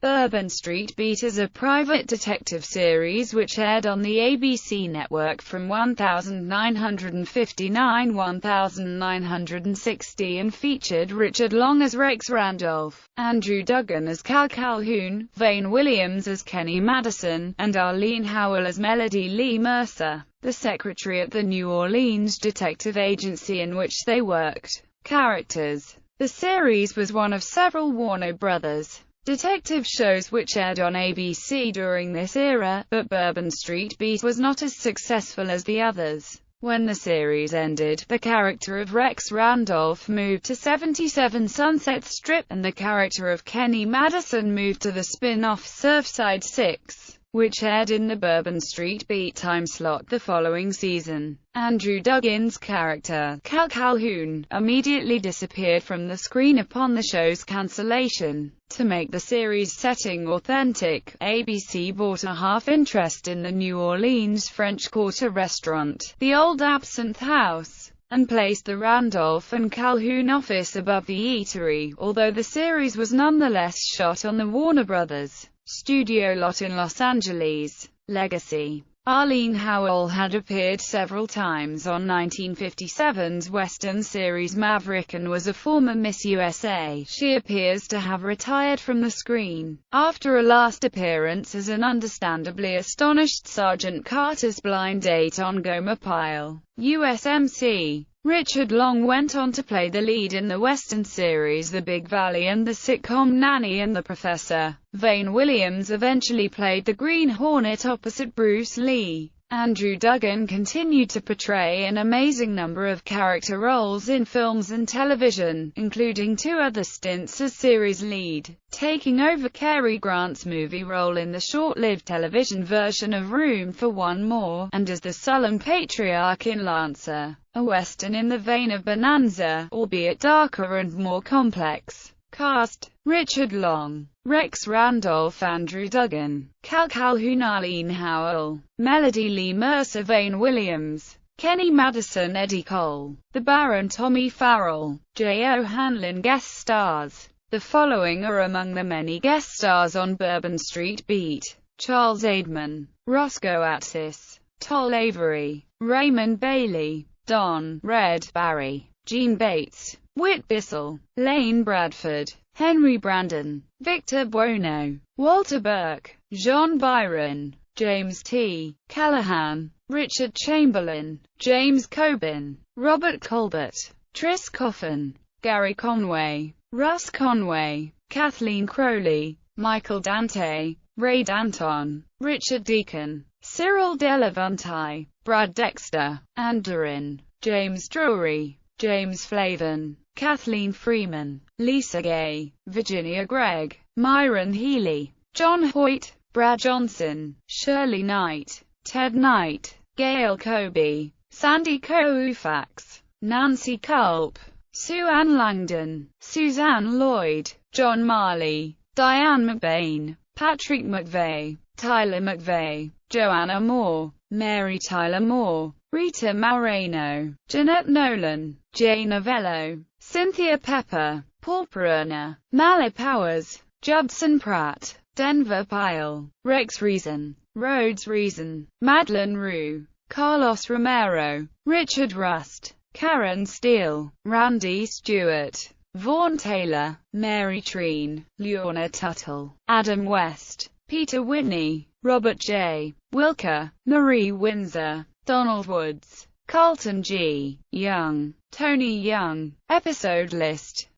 Bourbon Street Beat is a private detective series which aired on the ABC network from 1959–1960 and featured Richard Long as Rex Randolph, Andrew Duggan as Cal Calhoun, Vane Williams as Kenny Madison, and Arlene Howell as Melody Lee Mercer, the secretary at the New Orleans detective agency in which they worked. Characters. The series was one of several Warner Brothers detective shows which aired on ABC during this era, but Bourbon Street Beat was not as successful as the others. When the series ended, the character of Rex Randolph moved to 77 Sunset Strip, and the character of Kenny Madison moved to the spin-off Surfside 6, which aired in the Bourbon Street Beat time slot the following season. Andrew Duggan's character, Cal Calhoun, immediately disappeared from the screen upon the show's cancellation. To make the series setting authentic, ABC bought a half-interest in the New Orleans French Quarter restaurant, the Old Absinthe House, and placed the Randolph and Calhoun office above the eatery, although the series was nonetheless shot on the Warner Brothers studio lot in Los Angeles. Legacy. Arlene Howell had appeared several times on 1957's Western series Maverick and was a former Miss USA. She appears to have retired from the screen after a last appearance as an understandably astonished Sergeant Carter's blind date on Gomer Pyle. USMC. Richard Long went on to play the lead in the Western series The Big Valley and the sitcom Nanny and the Professor. Vane Williams eventually played the Green Hornet opposite Bruce Lee. Andrew Duggan continued to portray an amazing number of character roles in films and television, including 2 other stints as series lead, taking over Cary Grant's movie role in the short-lived television version of Room for One More, and as the sullen patriarch in Lancer, a western in the vein of Bonanza, albeit darker and more complex. Cast: Richard Long, Rex Randolph, Andrew Duggan, Cal Calhoun, Arlene Howell, Melody Lee Mercer, Vane Williams, Kenny Madison, Eddie Cole, the Baron, Tommy Farrell, J. O'Hanlon. Guest stars. The following are among the many guest stars on Bourbon Street Beat: Charles Aidman, Roscoe Attis, Toll Avery, Raymond Bailey, Don Red Barry, Gene Bates, Whit Bissell, Lane Bradford, Henry Brandon, Victor Buono, Walter Burke, John Byron, James T. Callahan, Richard Chamberlain, James Coburn, Robert Colbert, Tris Coffin, Gary Conway, Russ Conway, Kathleen Crowley, Michael Dante, Ray Danton, Richard Deacon, Cyril Delavanti, Brad Dexter, Andorin, James Drury, James Flavin, Kathleen Freeman, Lisa Gay, Virginia Gregg, Myron Healy, John Hoyt, Brad Johnson, Shirley Knight, Ted Knight, Gail Kobe, Sandy Koufax, Nancy Culp, Sue Ann Langdon, Suzanne Lloyd, John Marley, Diane McBain, Patrick McVeigh, Tyler McVeigh, Joanna Moore, Mary Tyler Moore, Rita Moreno, Jeanette Nolan, Jay Novello, Cynthia Pepper, Paul Perona, Mally Powers, Judson Pratt, Denver Pyle, Rex Reason, Rhodes Reason, Madeleine Roux, Carlos Romero, Richard Rust, Karen Steele, Randy Stewart, Vaughn Taylor, Mary Treen, Lorna Tuttle, Adam West, Peter Whitney, Robert J. Wilker, Marie Windsor, Donald Woods, Carlton G. Young, Tony Young. Episode list.